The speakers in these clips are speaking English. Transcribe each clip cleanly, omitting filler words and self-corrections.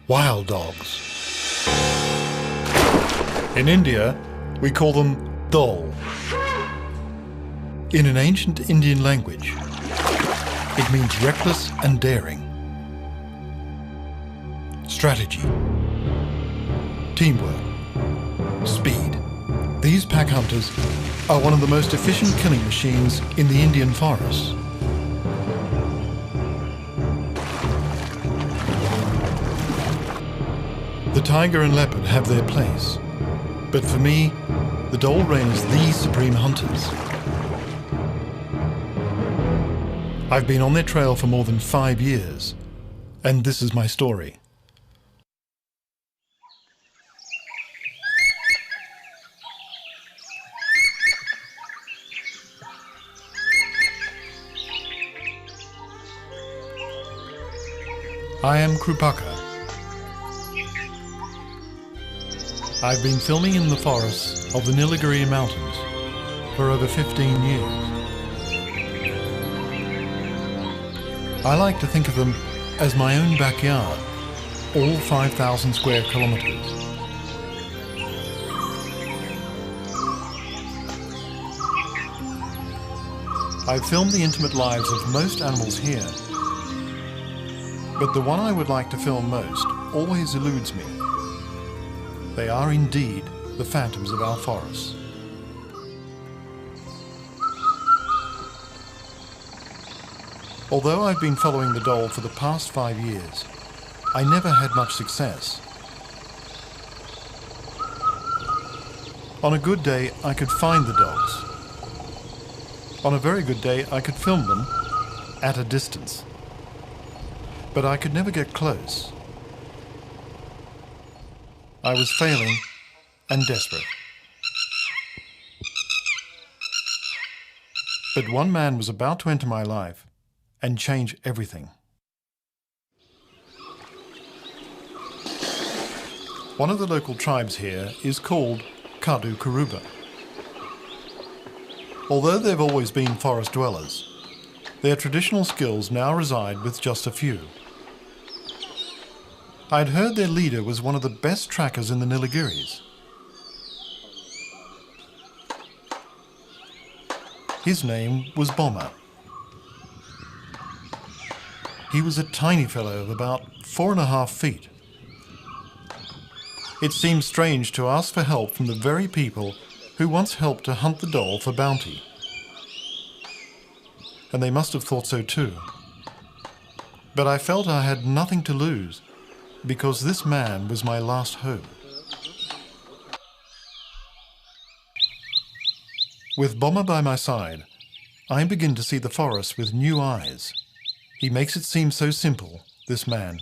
wild dogs. In India, we call them dhole. In an ancient Indian language, it means reckless and daring. Strategy, teamwork, speed. These pack hunters are one of the most efficient killing machines in the Indian forests. The tiger and leopard have their place, but for me, the dhole reigns the supreme hunters. I've been on their trail for more than 5 years, and this is my story. I am Krupaka. I've been filming in the forests of the Nilgiri Mountains for over 15 years. I like to think of them as my own backyard, all 5,000 square kilometers. I've filmed the intimate lives of most animals here, but the one I would like to film most always eludes me. They are indeed the phantoms of our forests. Although I've been following the dhole for the past 5 years, I never had much success. On a good day, I could find the dogs. On a very good day, I could film them at a distance. But I could never get close. I was failing and desperate. But one man was about to enter my life and change everything. One of the local tribes here is called Kadu Kuruba. Although they've always been forest dwellers, their traditional skills now reside with just a few. I'd heard their leader was one of the best trackers in the Nilgiris. His name was Bomma. He was a tiny fellow of about 4.5 feet. It seemed strange to ask for help from the very people who once helped to hunt the dhole for bounty. And they must have thought so too. But I felt I had nothing to lose, because this man was my last hope. With Bomma by my side, I begin to see the forest with new eyes. He makes it seem so simple, this man.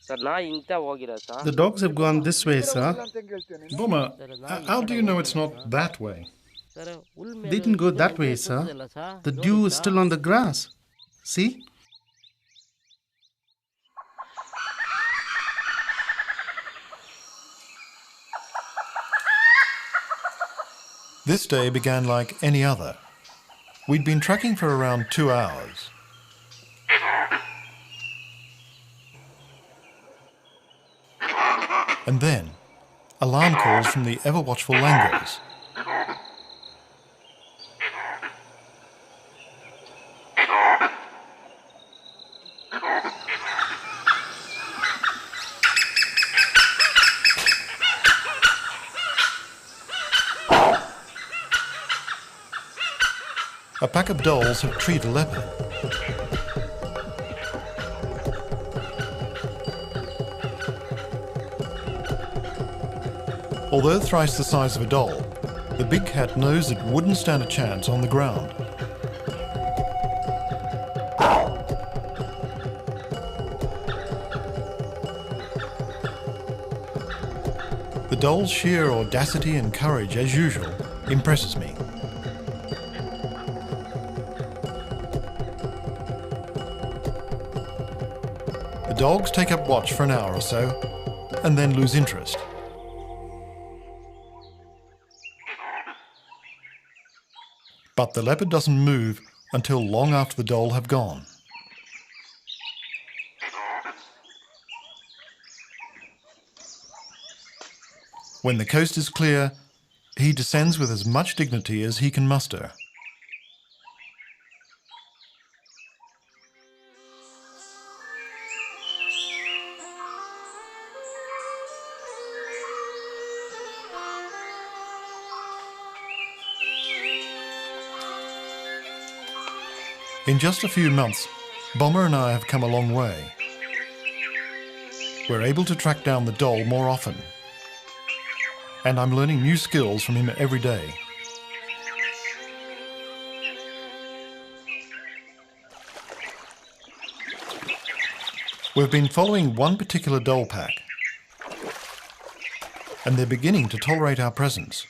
The dogs have gone this way, sir. Bomma, how do you know it's not that way? They didn't go that way, sir. The dew is still on the grass. See? This day began like any other. We'd been trekking for around 2 hours. And then, alarm calls from the ever-watchful langurs. A pack of dholes have treed a leopard. Although thrice the size of a dhole, the big cat knows it wouldn't stand a chance on the ground. The dhole's sheer audacity and courage, as usual, impresses me. The dogs take up watch for an hour or so, and then lose interest. But the leopard doesn't move until long after the dhole have gone. When the coast is clear, he descends with as much dignity as he can muster. In just a few months, Bomber and I have come a long way. We're able to track down the dhole more often, and I'm learning new skills from him every day. We've been following one particular dhole pack, and they're beginning to tolerate our presence.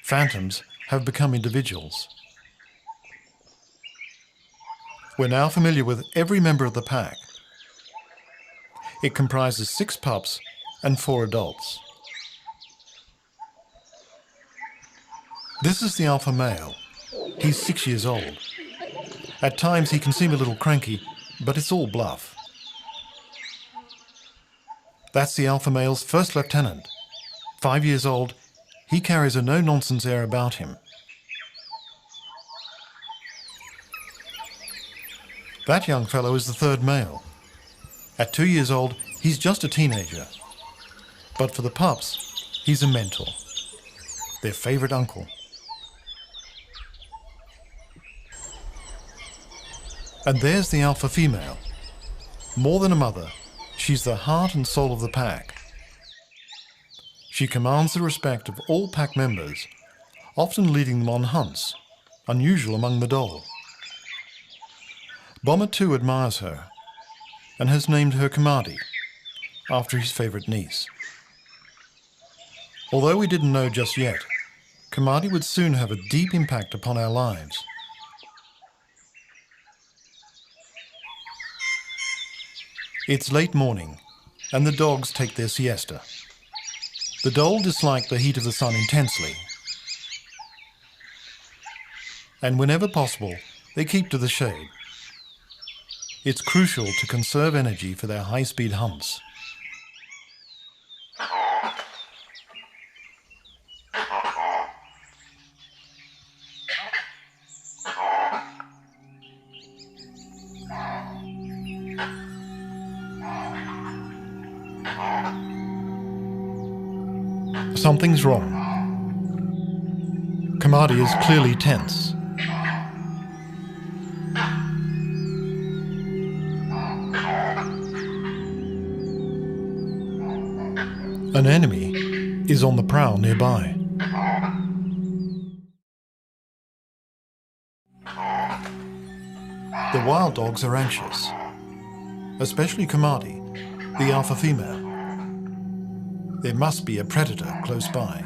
Phantoms have become individuals. We're now familiar with every member of the pack. It comprises 6 pups and 4 adults. This is the alpha male. He's 6 years old. At times he can seem a little cranky, but it's all bluff. That's the alpha male's first lieutenant. 5 years old, he carries a no-nonsense air about him. That young fellow is the third male. At 2 years old, he's just a teenager. But for the pups, he's a mentor, their favourite uncle. And there's the alpha female. More than a mother, she's the heart and soul of the pack. She commands the respect of all pack members, often leading them on hunts, unusual among the dhole. Bomber too admires her, and has named her Kamadi, after his favourite niece. Although we didn't know just yet, Kamadi would soon have a deep impact upon our lives. It's late morning, and the dogs take their siesta. The dhole dislike the heat of the sun intensely, and whenever possible, they keep to the shade. It's crucial to conserve energy for their high-speed hunts. Something's wrong. Kamadi is clearly tense. An enemy is on the prowl nearby. The wild dogs are anxious, especially Kamadi, the alpha female. There must be a predator close by.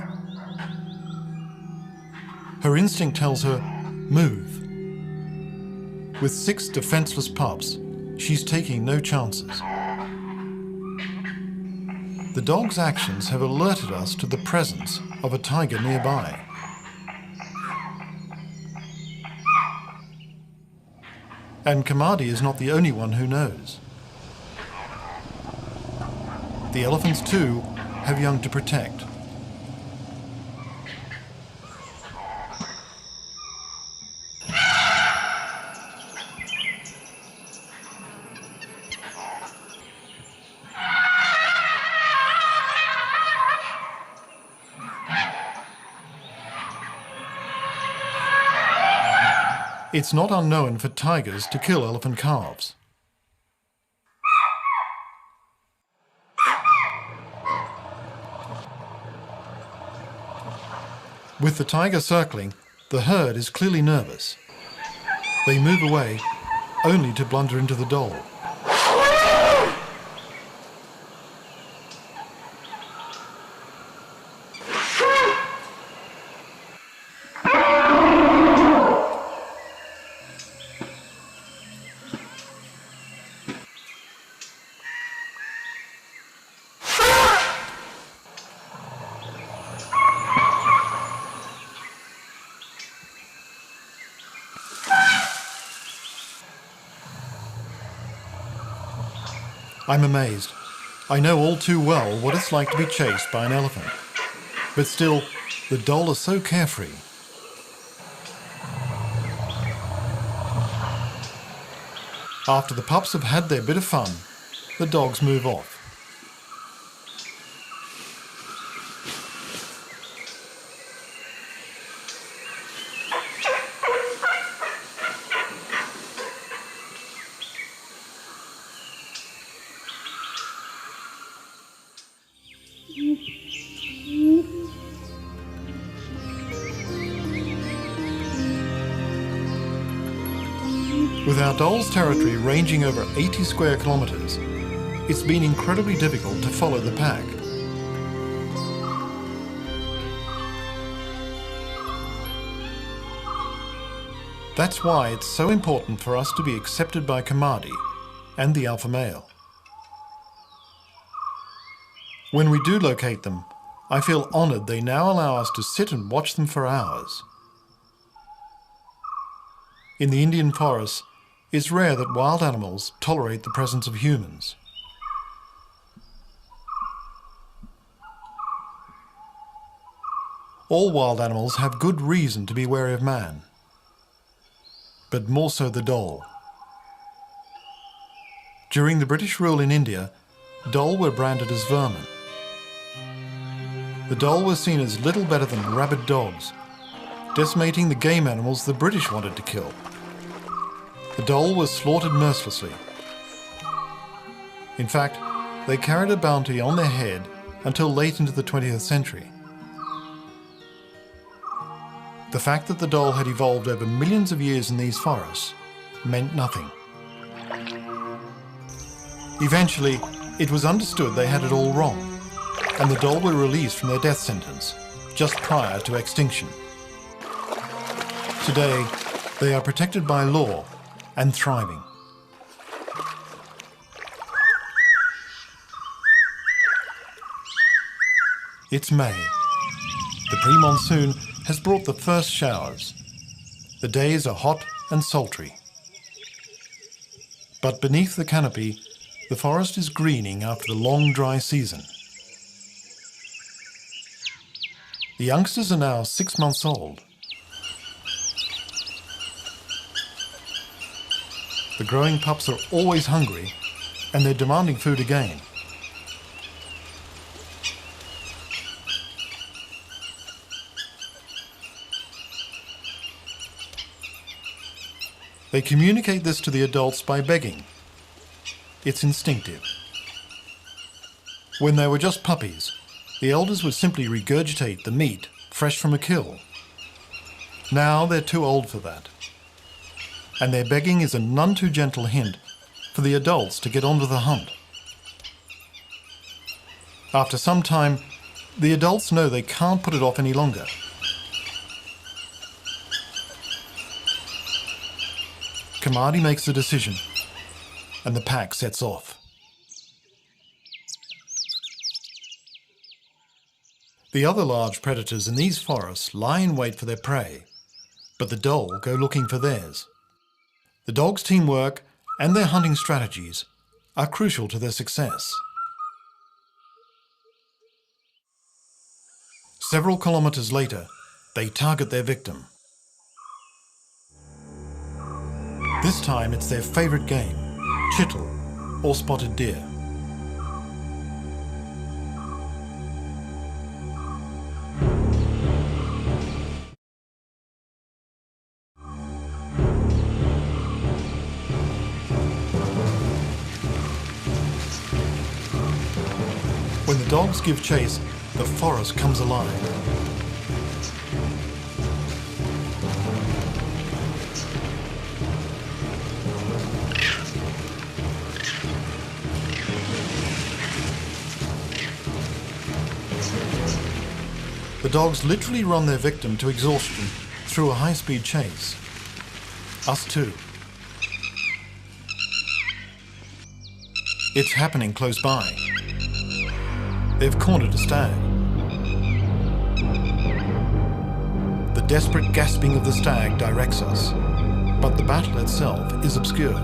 Her instinct tells her, move. With 6 defenseless pups, she's taking no chances. The dog's actions have alerted us to the presence of a tiger nearby. And Kamadi is not the only one who knows. The elephants too have young to protect. It's not unknown for tigers to kill elephant calves. With the tiger circling, the herd is clearly nervous. They move away, only to blunder into the dhole. I'm amazed. I know all too well what it's like to be chased by an elephant. But still, the dhole are so carefree. After the pups have had their bit of fun, the dogs move off. With our dhole's territory ranging over 80 square kilometres, it's been incredibly difficult to follow the pack. That's why it's so important for us to be accepted by Kamadi and the alpha male. When we do locate them, I feel honoured they now allow us to sit and watch them for hours. In the Indian forests, it's rare that wild animals tolerate the presence of humans. All wild animals have good reason to be wary of man, but more so the dhole. During the British rule in India, dhole were branded as vermin. The dhole were seen as little better than rabid dogs, decimating the game animals the British wanted to kill. The dhole was slaughtered mercilessly. In fact, they carried a bounty on their head until late into the 20th century. The fact that the dhole had evolved over millions of years in these forests meant nothing. Eventually, it was understood they had it all wrong, and the dhole were released from their death sentence just prior to extinction. Today, they are protected by law and thriving. It's May. The pre-monsoon has brought the first showers. The days are hot and sultry. But beneath the canopy, the forest is greening after the long dry season. The youngsters are now 6 months old. The growing pups are always hungry, and they're demanding food again. They communicate this to the adults by begging. It's instinctive. When they were just puppies, the elders would simply regurgitate the meat fresh from a kill. Now they're too old for that. And their begging is a none too gentle hint for the adults to get onto the hunt. After some time, the adults know they can't put it off any longer. Kamadi makes the decision, and the pack sets off. The other large predators in these forests lie in wait for their prey, but the dhole go looking for theirs. The dogs' teamwork and their hunting strategies are crucial to their success. Several kilometers later, they target their victim. This time it's their favorite game, chital or spotted deer. When the dogs give chase, the forest comes alive. The dogs literally run their victim to exhaustion through a high-speed chase. Us too. It's happening close by. They've cornered a stag. The desperate gasping of the stag directs us, but the battle itself is obscured.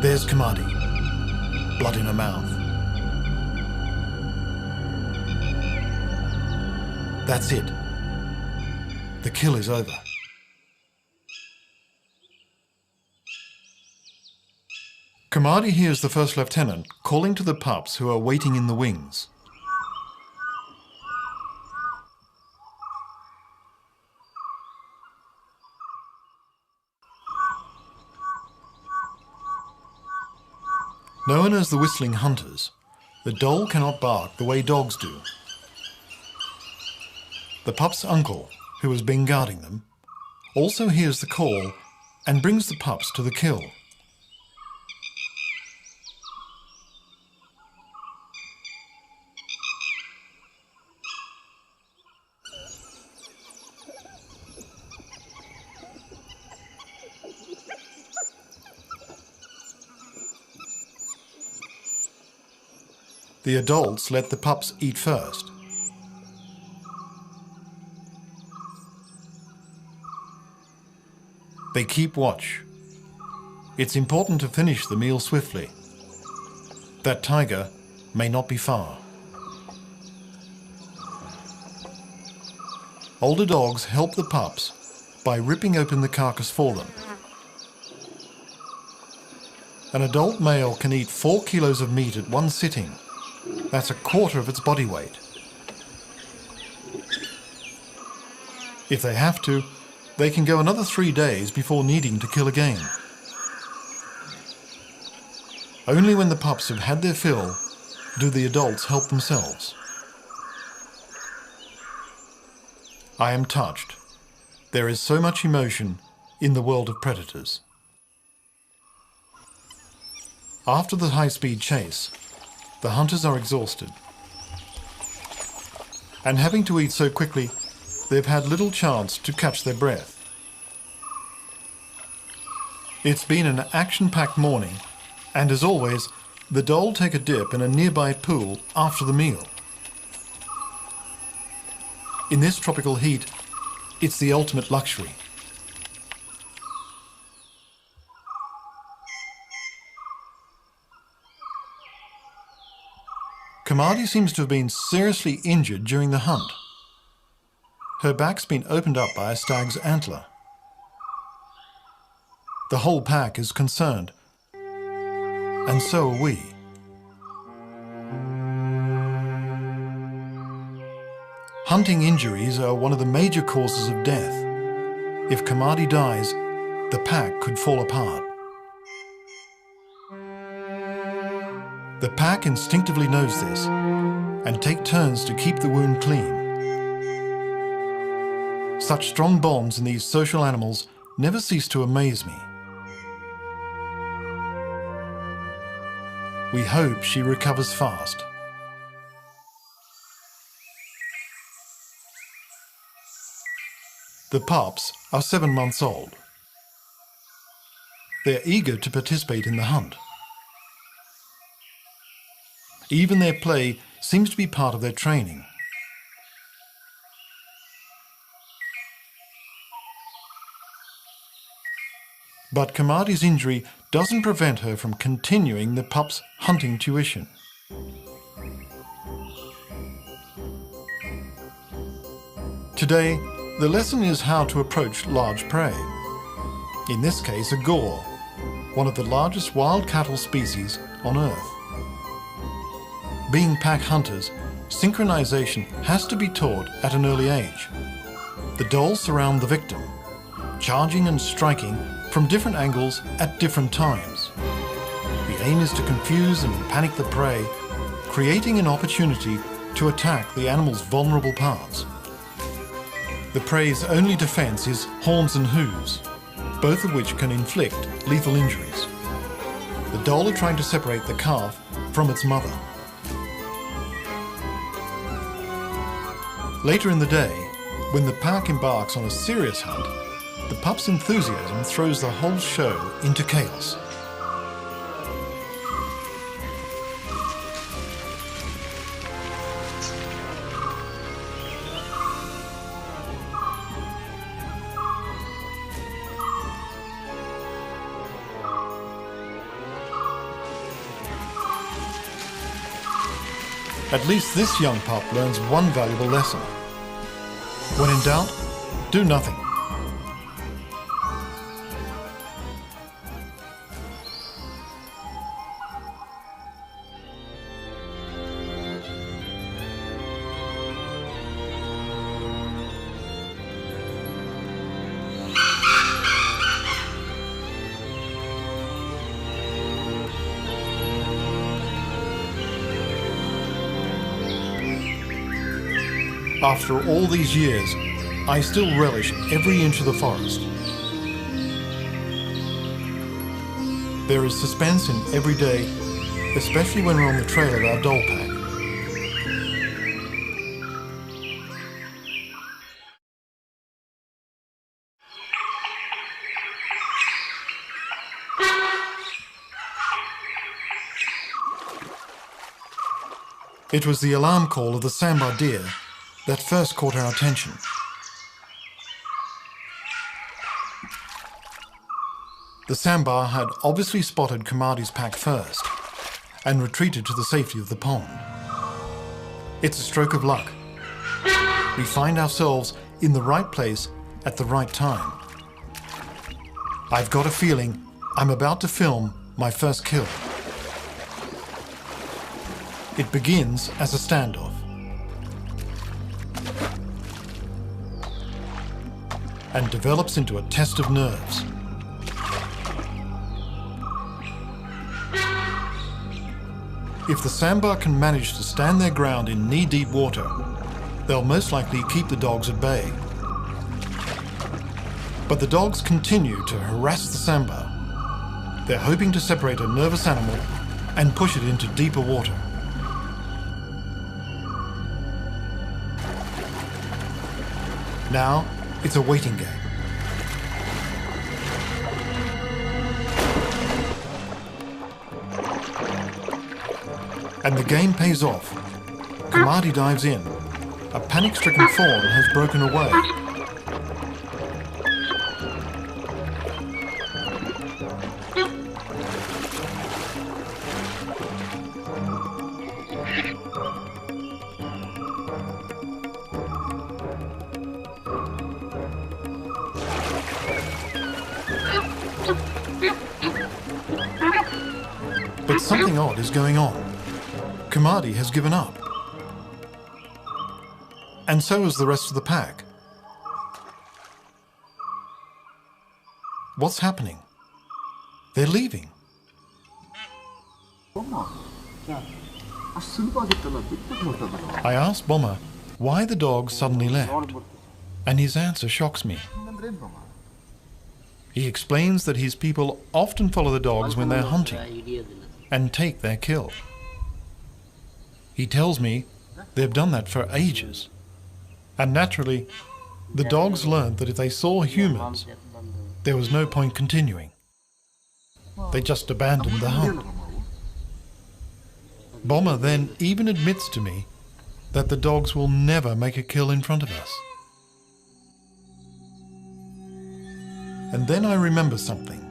There's Kamadi, blood in her mouth. That's it. The kill is over. Kamadi hears the first lieutenant calling to the pups who are waiting in the wings. Known as the Whistling Hunters, the dhole cannot bark the way dogs do. The pup's uncle, who has been guarding them, also hears the call and brings the pups to the kill. The adults let the pups eat first. They keep watch. It's important to finish the meal swiftly. That tiger may not be far. Older dogs help the pups by ripping open the carcass for them. An adult male can eat 4 kilos of meat at one sitting. That's a quarter of its body weight. If they have to, they can go another 3 days before needing to kill again. Only when the pups have had their fill do the adults help themselves. I am touched. There is so much emotion in the world of predators. After the high-speed chase, the hunters are exhausted. And having to eat so quickly, they've had little chance to catch their breath. It's been an action-packed morning, and as always, the dhole take a dip in a nearby pool after the meal. In this tropical heat, it's the ultimate luxury. Kamadi seems to have been seriously injured during the hunt. Her back's been opened up by a stag's antler. The whole pack is concerned, and so are we. Hunting injuries are one of the major causes of death. If Kamadi dies, the pack could fall apart. The pack instinctively knows this and take turns to keep the wound clean. Such strong bonds in these social animals never cease to amaze me. We hope she recovers fast. The pups are 7 months old. They're eager to participate in the hunt. Even their play seems to be part of their training. But Kamadi's injury doesn't prevent her from continuing the pups' hunting tuition. Today, the lesson is how to approach large prey. In this case, a gaur, one of the largest wild cattle species on Earth. Being pack hunters, synchronization has to be taught at an early age. The dholes surround the victim, charging and striking from different angles at different times. The aim is to confuse and panic the prey, creating an opportunity to attack the animal's vulnerable parts. The prey's only defense is horns and hooves, both of which can inflict lethal injuries. The dhole are trying to separate the calf from its mother. Later in the day, when the pack embarks on a serious hunt, the pup's enthusiasm throws the whole show into chaos. At least this young pup learns one valuable lesson. When in doubt, do nothing. After all these years, I still relish every inch of the forest. There is suspense in every day, especially when we're on the trail of our dhole pack. It was the alarm call of the sambar deer that first caught our attention. The sambar had obviously spotted Kamadi's pack first and retreated to the safety of the pond. It's a stroke of luck. We find ourselves in the right place at the right time. I've got a feeling I'm about to film my first kill. It begins as a standoff. And develops into a test of nerves. If the sambar can manage to stand their ground in knee-deep water, they'll most likely keep the dogs at bay. But the dogs continue to harass the sambar. They're hoping to separate a nervous animal and push it into deeper water. Now, it's a waiting game. And the game pays off. Kamadi dives in. A panic-stricken fawn has broken away. But something odd is going on. Kamadi has given up. And so has the rest of the pack. What's happening? They're leaving. I asked Bomma why the dogs suddenly left, and his answer shocks me. He explains that his people often follow the dogs when they're hunting and take their kill. He tells me they've done that for ages. And naturally, the dogs learned that if they saw humans, there was no point continuing. They just abandoned the hunt. Bomma then even admits to me that the dogs will never make a kill in front of us. And then I remember something.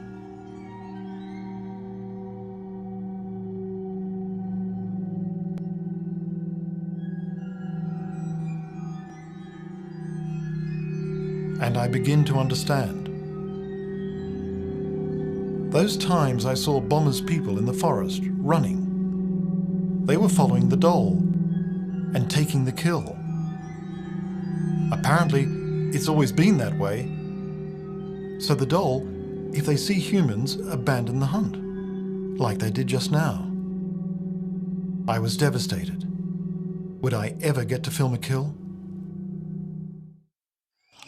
And I begin to understand. Those times I saw Bomma's people in the forest running. They were following the dhole and taking the kill. Apparently, it's always been that way. So the dhole, if they see humans, abandon the hunt, like they did just now. I was devastated. Would I ever get to film a kill?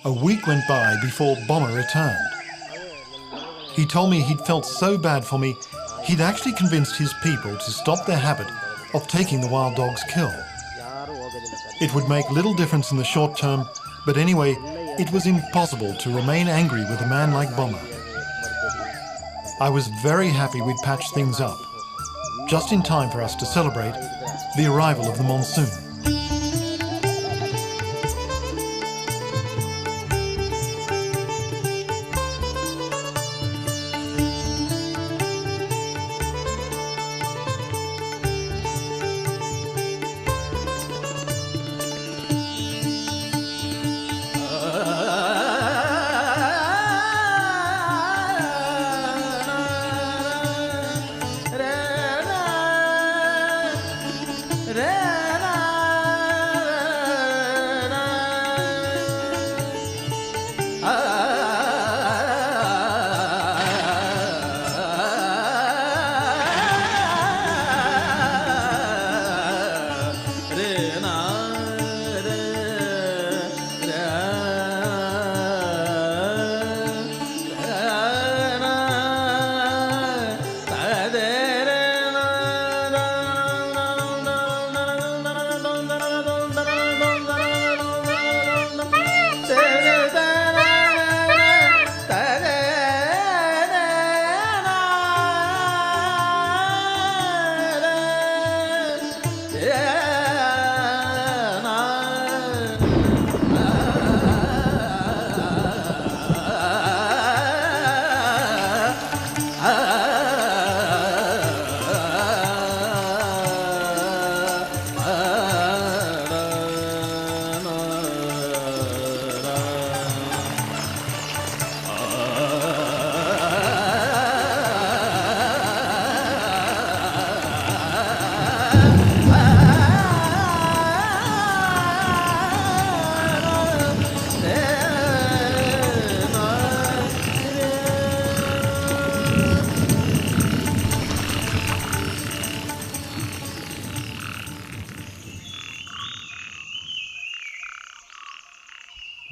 A week went by before Bomma returned. He told me he'd felt so bad for me, he'd actually convinced his people to stop their habit of taking the wild dog's kill. It would make little difference in the short term, but anyway, it was impossible to remain angry with a man like Bomma. I was very happy we'd patched things up, just in time for us to celebrate the arrival of the monsoon.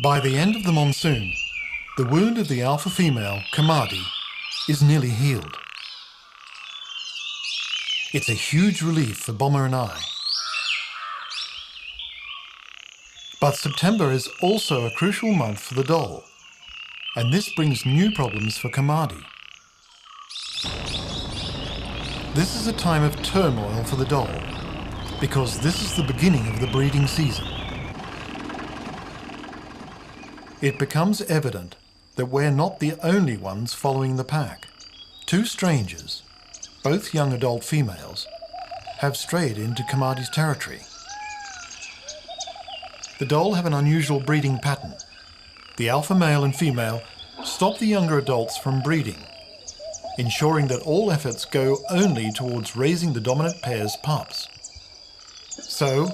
By the end of the monsoon, the wound of the alpha female, Kamadi, is nearly healed. It's a huge relief for Bomber and I. But September is also a crucial month for the doll, and this brings new problems for Kamadi. This is a time of turmoil for the doll, because this is the beginning of the breeding season. It becomes evident that we're not the only ones following the pack. Two strangers, both young adult females, have strayed into Kamadi's territory. The doll have an unusual breeding pattern. The alpha male and female stop the younger adults from breeding, ensuring that all efforts go only towards raising the dominant pair's pups. So,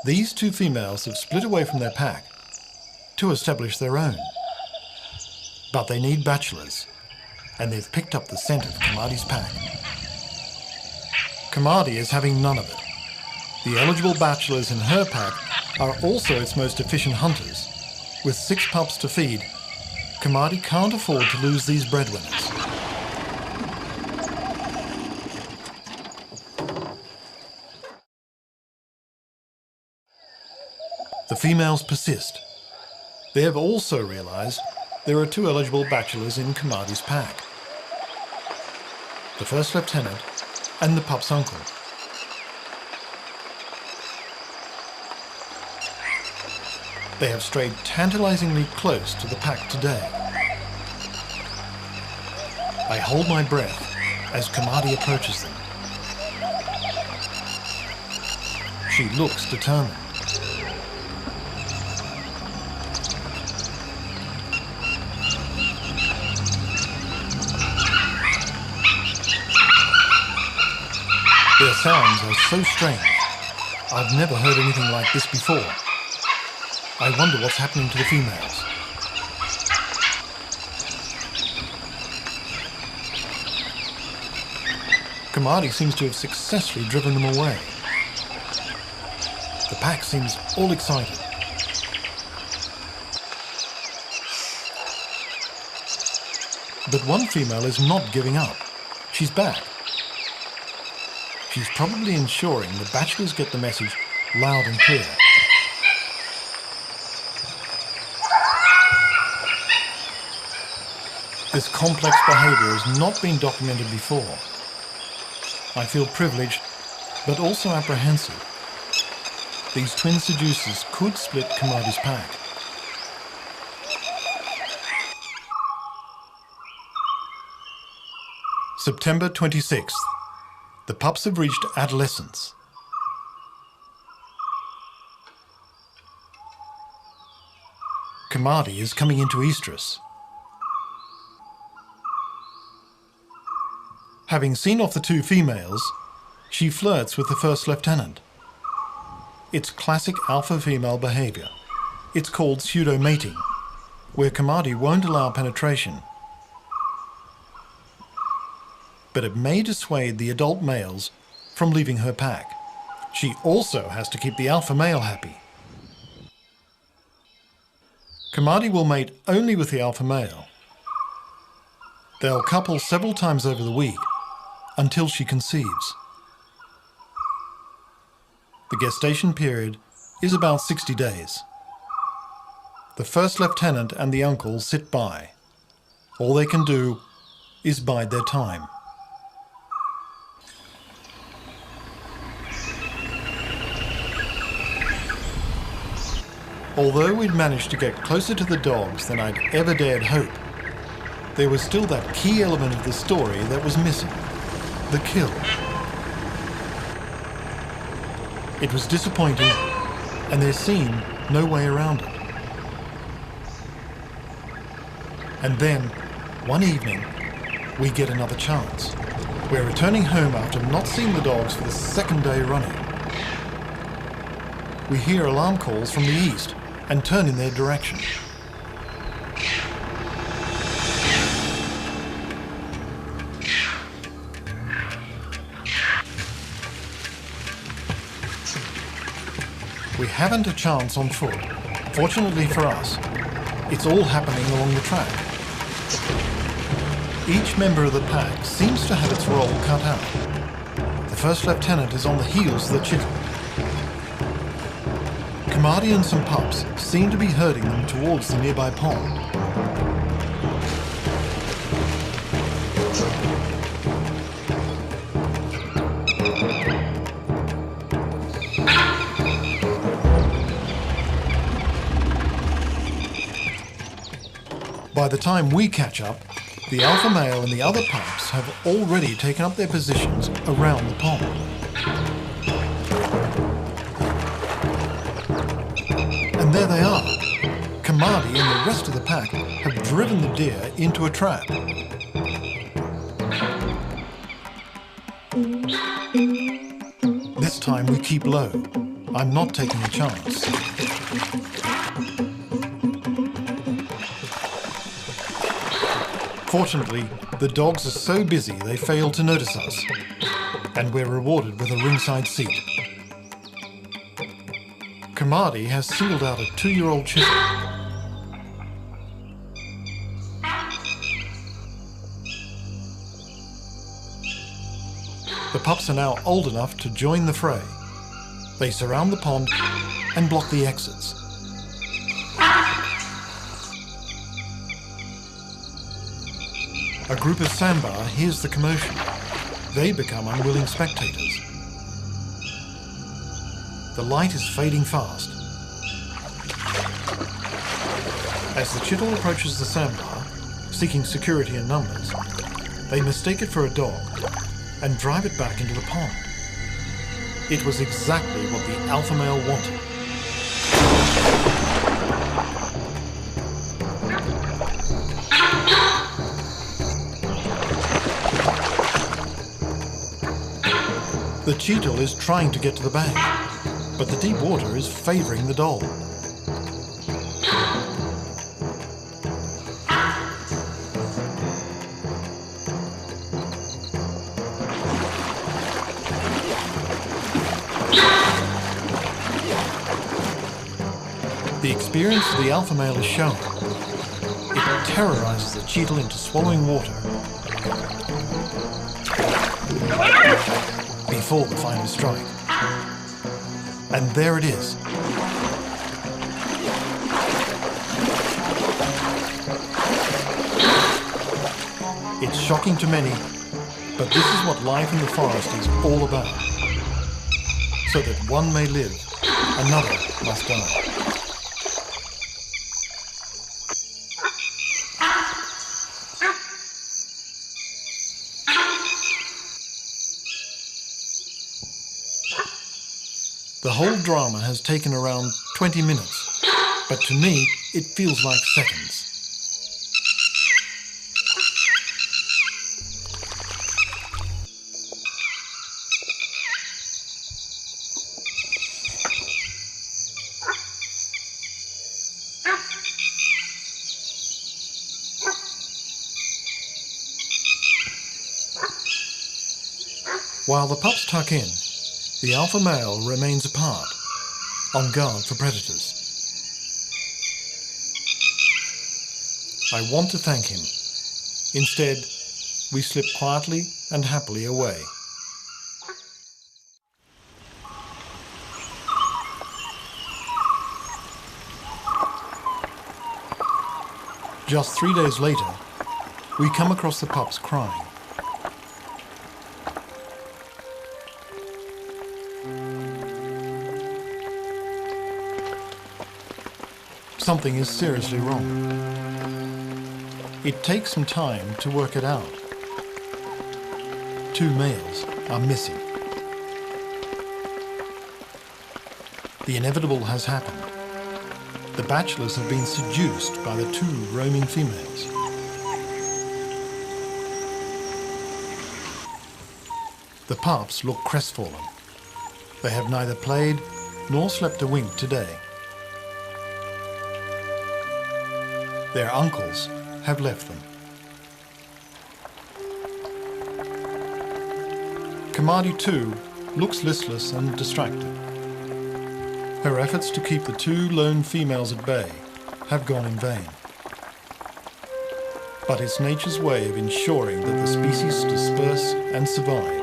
these two females have split away from their pack to establish their own. But they need bachelors, and they've picked up the scent of Kamadi's pack. Kamadi is having none of it. The eligible bachelors in her pack are also its most efficient hunters. With 6 pups to feed, Kamadi can't afford to lose these breadwinners. The females persist. They have also realized there are 2 eligible bachelors in Kamadi's pack. The first lieutenant and the pup's uncle. They have strayed tantalizingly close to the pack today. I hold my breath as Kamadi approaches them. She looks determined. Their sounds are so strange. I've never heard anything like this before. I wonder what's happening to the females. Kamadi seems to have successfully driven them away. The pack seems all excited. But one female is not giving up. She's back. She's probably ensuring the bachelors get the message loud and clear. This complex behavior has not been documented before. I feel privileged, but also apprehensive. These twin seducers could split Kamadi's pack. September 26th. The pups have reached adolescence. Kamadi is coming into estrus. Having seen off the 2 females, she flirts with the first lieutenant. It's classic alpha female behavior. It's called pseudo-mating, where Kamadi won't allow penetration. But it may dissuade the adult males from leaving her pack. She also has to keep the alpha male happy. Kamadi will mate only with the alpha male. They'll couple several times over the week until she conceives. The gestation period is about 60 days. The first lieutenant and the uncle sit by. All they can do is bide their time. Although we'd managed to get closer to the dogs than I'd ever dared hope, there was still that key element of the story that was missing: the kill. It was disappointing, and there seemed no way around it. And then, one evening, we get another chance. We're returning home after not seeing the dogs for the second day running. We hear alarm calls from the east and turn in their direction. We haven't a chance on foot. Fortunately for us, it's all happening along the track. Each member of the pack seems to have its role cut out. The first lieutenant is on the heels of the Chital. Kamadi and some pups seem to be herding them towards the nearby pond. By the time we catch up, the alpha male and the other pups have already taken up their positions around the pond. And there they are. Kamadi and the rest of the pack have driven the deer into a trap. This time we keep low. I'm not taking a chance. Fortunately, the dogs are so busy they fail to notice us, and we're rewarded with a ringside seat. Kamadi has singled out a 2-year-old Chital. The pups are now old enough to join the fray. They surround the pond and block the exits. A group of sambar hears the commotion. They become unwilling spectators. The light is fading fast. As the Chital approaches the sambar, seeking security in numbers, they mistake it for a dog and drive it back into the pond. It was exactly what the alpha male wanted. The Chital is trying to get to the bank, but the deep water is favouring the dhole. The experience of the alpha male is shown. It terrorises the Chital into swallowing water before the final strike. And there it is. It's shocking to many, but this is what life in the forest is all about. So that one may live, another must die. The whole drama has taken around 20 minutes, but to me, it feels like seconds. While the pups tuck in, the alpha male remains apart, on guard for predators. I want to thank him. Instead, we slip quietly and happily away. Just 3 days later, we come across the pups crying. Something is seriously wrong. It takes some time to work it out. 2 males are missing. The inevitable has happened. The bachelors have been seduced by the 2 roaming females. The pups look crestfallen. They have neither played nor slept a wink today. Their uncles have left them. Kamadi too looks listless and distracted. Her efforts to keep the two lone females at bay have gone in vain. But it's nature's way of ensuring that the species disperse and survive.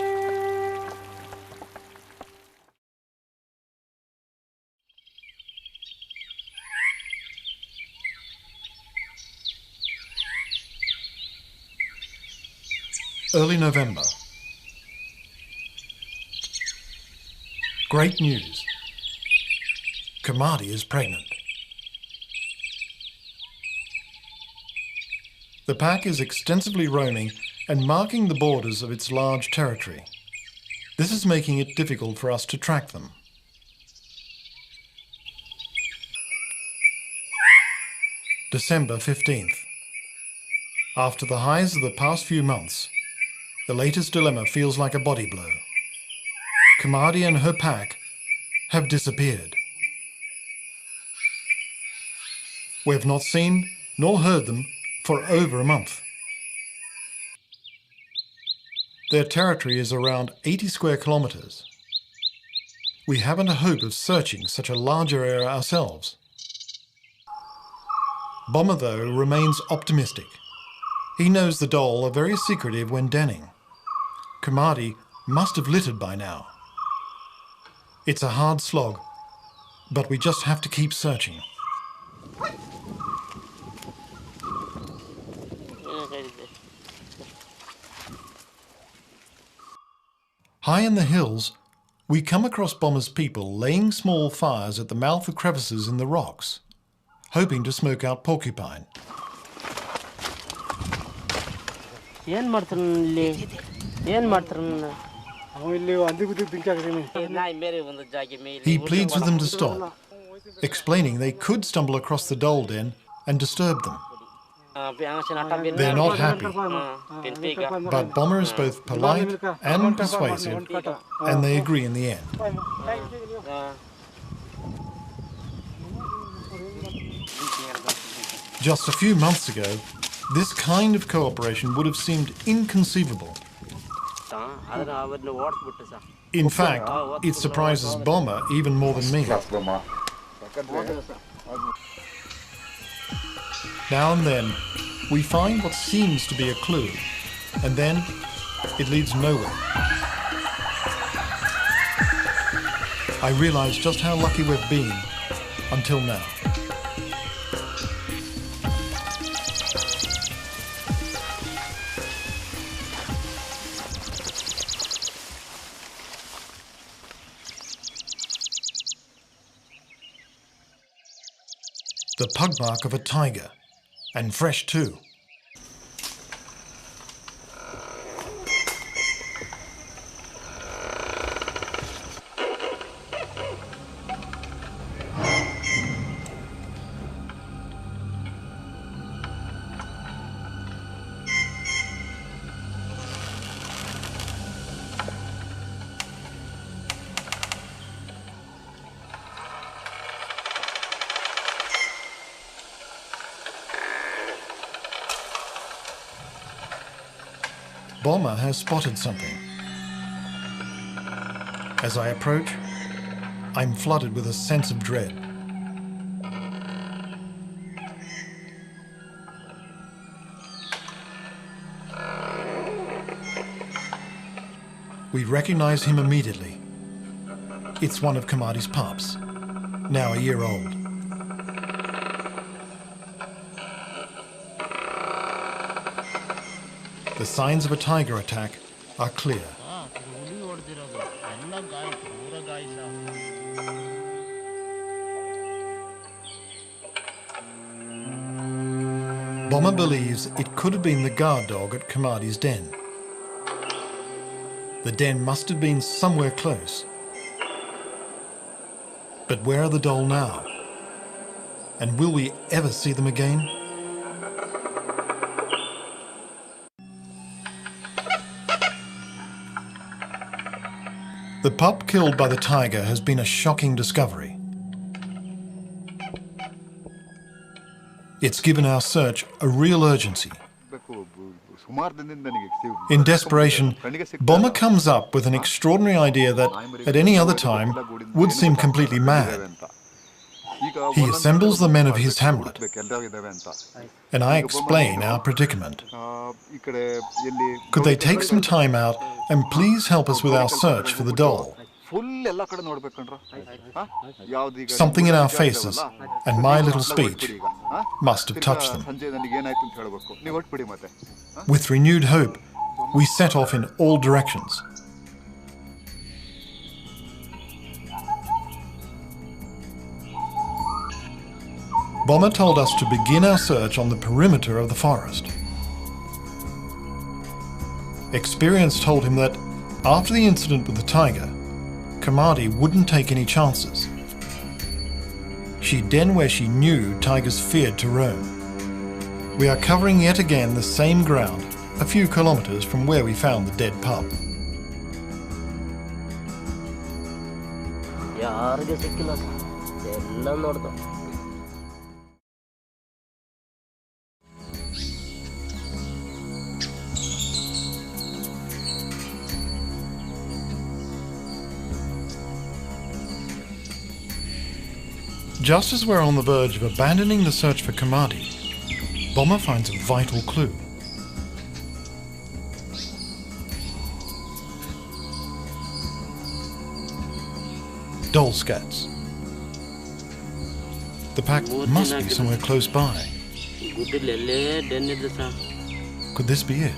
Early November. Great news. Kamadi is pregnant. The pack is extensively roaming and marking the borders of its large territory. This is making it difficult for us to track them. December 15th. After the highs of the past few months, the latest dilemma feels like a body blow. Kamadi and her pack have disappeared. We have not seen nor heard them for over a month. Their territory is around 80 square kilometres. We haven't a hope of searching such a larger area ourselves. Bomber, though, remains optimistic. He knows the dhole are very secretive when denning. Kamadi must have littered by now. It's a hard slog, but we just have to keep searching. High in the hills, we come across Bomber's people laying small fires at the mouth of crevices in the rocks, hoping to smoke out porcupine. He pleads with them to stop, explaining they could stumble across the dhole den and disturb them. They're not happy, but Bomber is both polite and persuasive, and they agree in the end. Just a few months ago, this kind of cooperation would have seemed inconceivable. In fact, it surprises Bomber even more than me. Now and then, we find what seems to be a clue, and then it leads nowhere. I realize just how lucky we've been until now. The pug mark of a tiger, and fresh too. Bomber has spotted something. As I approach, I'm flooded with a sense of dread. We recognize him immediately. It's one of Kamadi's pups, now a year old. The signs of a tiger attack are clear. Bomber believes it could have been the guard dog at Kamadi's den. The den must have been somewhere close. But where are the dhole now? And will we ever see them again? The pup killed by the tiger has been a shocking discovery. It's given our search a real urgency. In desperation, Bomber comes up with an extraordinary idea that, at any other time, would seem completely mad. He assembles the men of his hamlet, and I explain our predicament. Could they take some time out and please help us with our search for the doll? Something in our faces and my little speech must have touched them. With renewed hope, we set off in all directions. Bomber told us to begin our search on the perimeter of the forest. Experience told him that after the incident with the tiger, Kamadi wouldn't take any chances. She'd den where she knew tigers feared to roam. We are covering yet again the same ground, a few kilometers from where we found the dead pup. Just as we're on the verge of abandoning the search for Kamadi, Bomber finds a vital clue. Doll scats. The pack must be somewhere close by. Could this be it?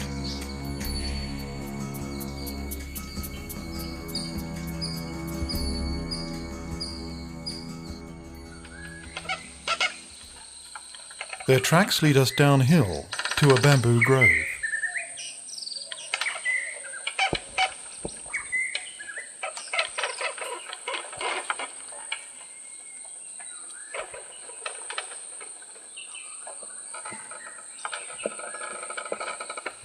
Their tracks lead us downhill to a bamboo grove.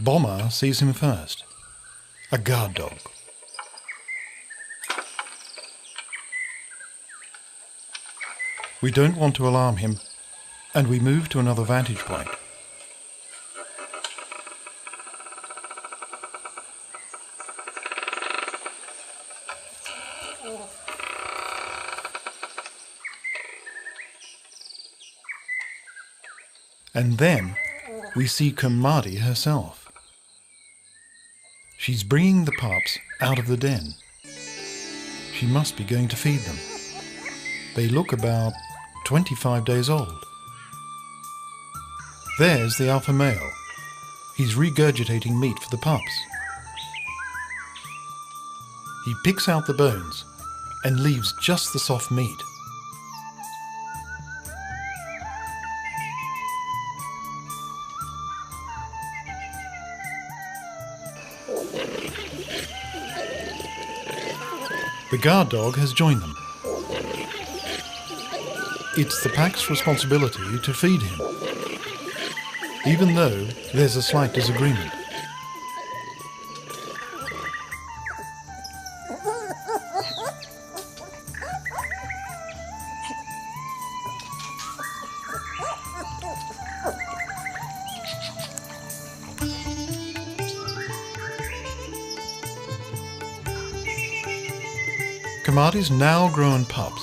Bomber sees him first, a guard dog. We don't want to alarm him, and we move to another vantage point. And then we see Kamadi herself. She's bringing the pups out of the den. She must be going to feed them. They look about 25 days old. There's the alpha male. He's regurgitating meat for the pups. He picks out the bones and leaves just the soft meat. The guard dog has joined them. It's the pack's responsibility to feed him, even though there's a slight disagreement. Kamadi's now grown pups,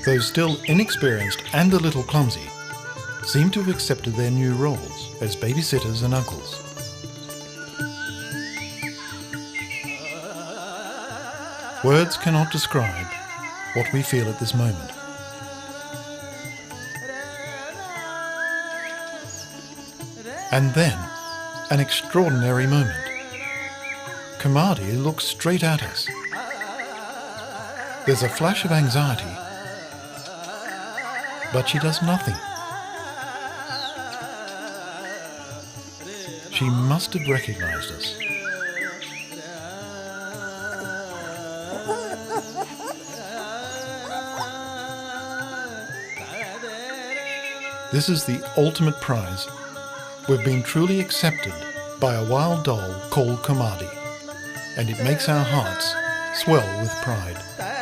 though still inexperienced and a little clumsy, seem to have accepted their new roles as babysitters and uncles. Words cannot describe what we feel at this moment. And then, an extraordinary moment. Kamadi looks straight at us. There's a flash of anxiety, but she does nothing. She must have recognized us. This is the ultimate prize. We've been truly accepted by a wild doll called Kamadi, and it makes our hearts swell with pride.